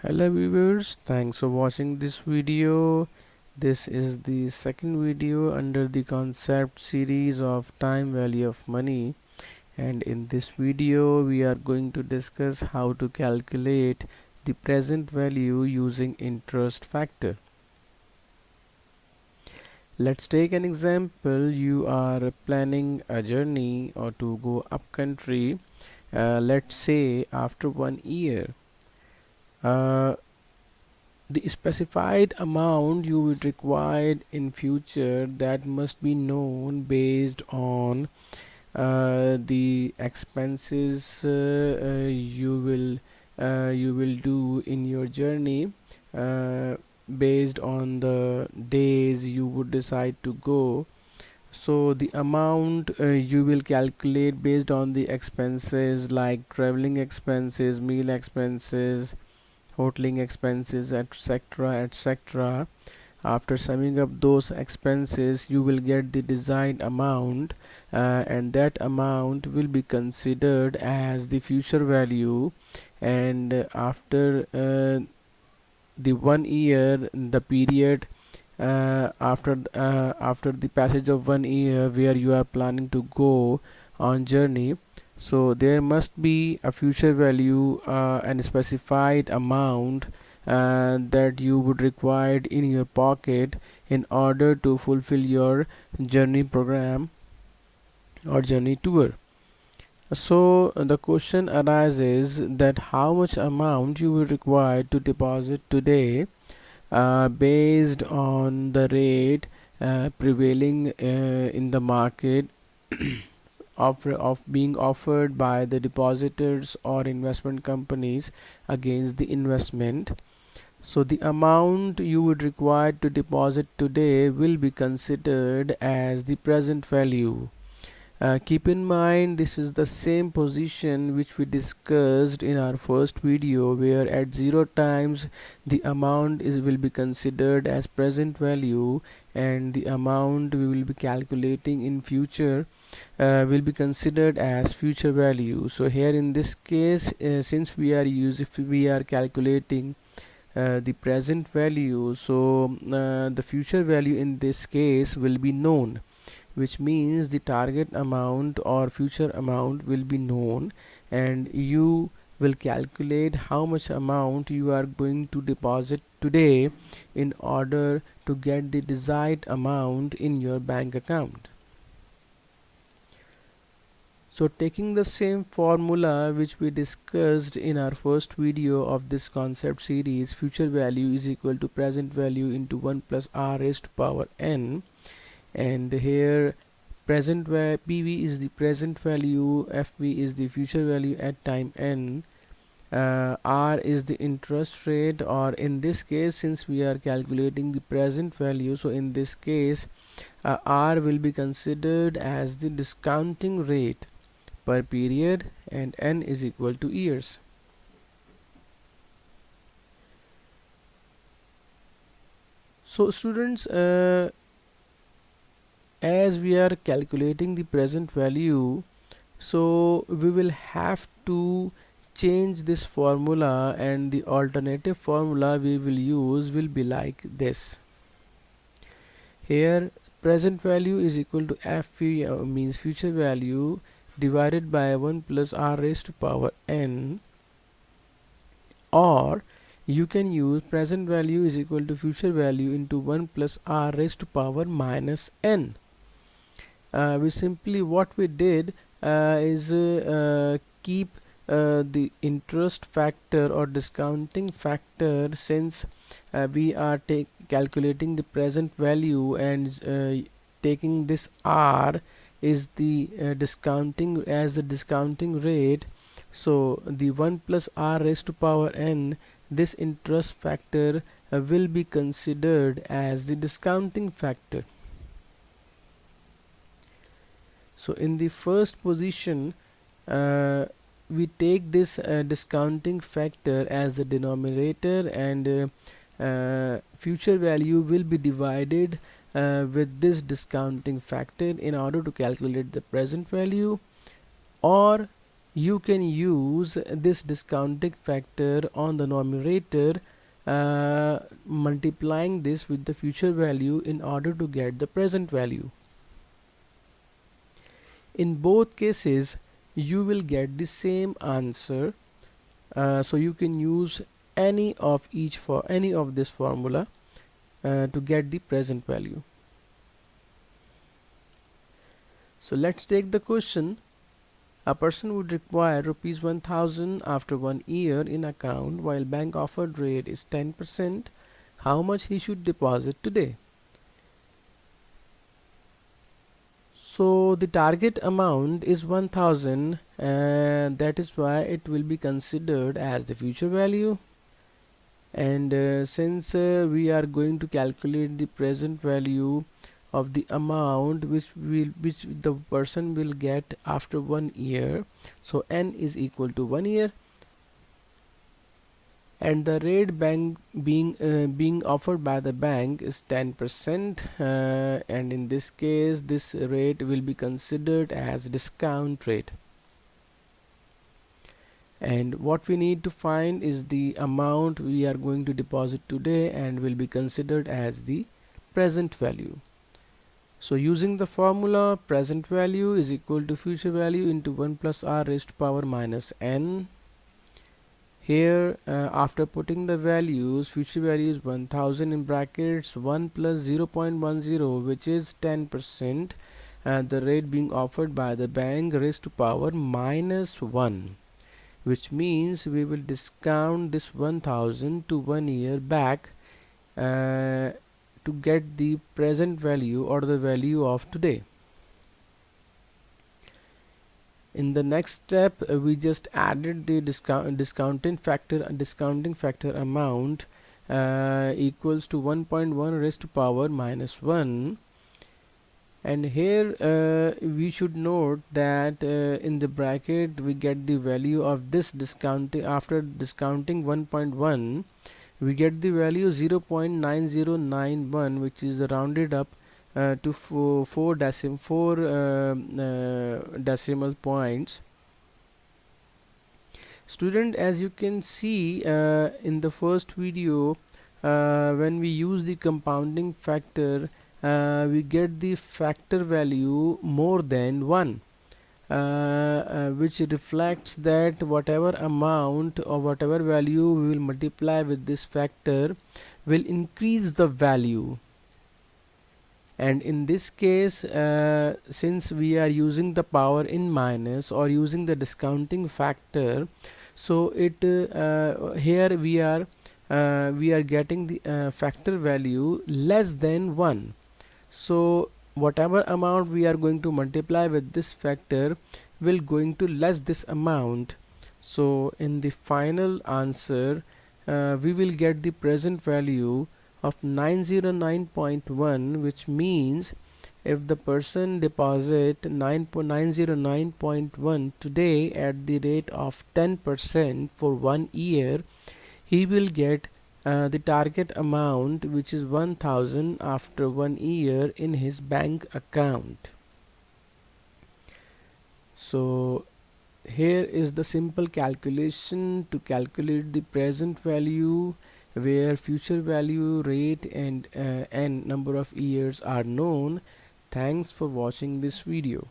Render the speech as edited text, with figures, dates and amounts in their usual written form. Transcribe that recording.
Hello viewers, thanks for watching this video. This is the second video under the concept series of time value of money, and in this video we are going to discuss how to calculate the present value using interest factor. Let's take an example. You are planning a journey or to go up country, let's say after 1 year. Uh, the specified amount you would require in future that must be known based on the expenses you will do in your journey, based on the days you would decide to go. So the amount you will calculate based on the expenses like traveling expenses, meal expenses, hoteling expenses, etc., etc. After summing up those expenses, you will get the desired amount, and that amount will be considered as the future value. And after the 1 year, the period after the passage of 1 year where you are planning to go on journey, so there must be a future value and specified amount that you would require in your pocket in order to fulfill your journey program or journey tour. So the question arises that how much amount you will require to deposit today, based on the rate prevailing in the market of being offered by the depositors or investment companies against the investment. So the amount you would require to deposit today will be considered as the present value. Keep in mind, this is the same position which we discussed in our first video, where at 0 times the amount will be considered as present value, and the amount we will be calculating in future will be considered as future value. So here in this case, since if we are calculating the present value, so the future value in this case will be known, which means the target amount or future amount will be known, and you will calculate how much amount you are going to deposit today in order to get the desired amount in your bank account. So taking the same formula which we discussed in our first video of this concept series, future value is equal to present value into 1 plus r raised to power n, and here PV is the present value, FV is the future value at time n, R is the interest rate, or in this case, since we are calculating the present value, so in this case R will be considered as the discounting rate per period, and n is equal to years. So students, as we are calculating the present value, so we will have to change this formula, and the alternative formula we will use will be like this. Here present value is equal to FV, means future value, divided by 1 plus r raised to power n, or you can use present value is equal to future value into 1 plus r raised to power minus n. We simply, what we did is keep the interest factor or discounting factor, since we are calculating the present value, and taking this r is the discounting as the discounting rate. So the 1 plus r raised to power n, this interest factor will be considered as the discounting factor. So in the first position, we take this discounting factor as the denominator, and future value will be divided with this discounting factor in order to calculate the present value. Or you can use this discounting factor on the numerator, multiplying this with the future value in order to get the present value. In both cases you will get the same answer, so you can use any of each for any of this formula to get the present value. So let's take the question. A person would require rupees 1000 after 1 year in account while bank offered rate is 10%. How much he should deposit today? So the target amount is 1000, and that is why it will be considered as the future value. And since we are going to calculate the present value of the amount which the person will get after 1 year, so n is equal to 1 year, and the rate bank being offered by the bank is 10%, and in this case this rate will be considered as discount rate. And what we need to find is the amount we are going to deposit today and will be considered as the present value. So using the formula, present value is equal to future value into 1 plus r raised to power minus n. Here after putting the values, future value is 1000 in brackets 1 plus 0.10, which is 10%, and the rate being offered by the bank raised to power minus 1, which means we will discount this 1000 to 1 year back to get the present value or the value of today. In the next step, we just added the discounting factor amount equals to 1.1 raised to power minus 1. And here we should note that in the bracket we get the value of this discounting. After discounting 1.1, we get the value 0.9091, which is rounded up to four decimal points. Student, as you can see in the first video, when we use the compounding factor, we get the factor value more than 1, which reflects that whatever amount or whatever value we will multiply with this factor will increase the value. And in this case, since we are using the power in minus or using the discounting factor, so it here we are getting the factor value less than 1. So whatever amount we are going to multiply with this factor will going to less this amount. So in the final answer we will get the present value of 909.1, which means if the person deposit 909.1 today at the rate of 10% for 1 year, he will get the target amount, which is 1000 after 1 year in his bank account. So here is the simple calculation to calculate the present value, where future value, rate, and n number of years are known. Thanks for watching this video.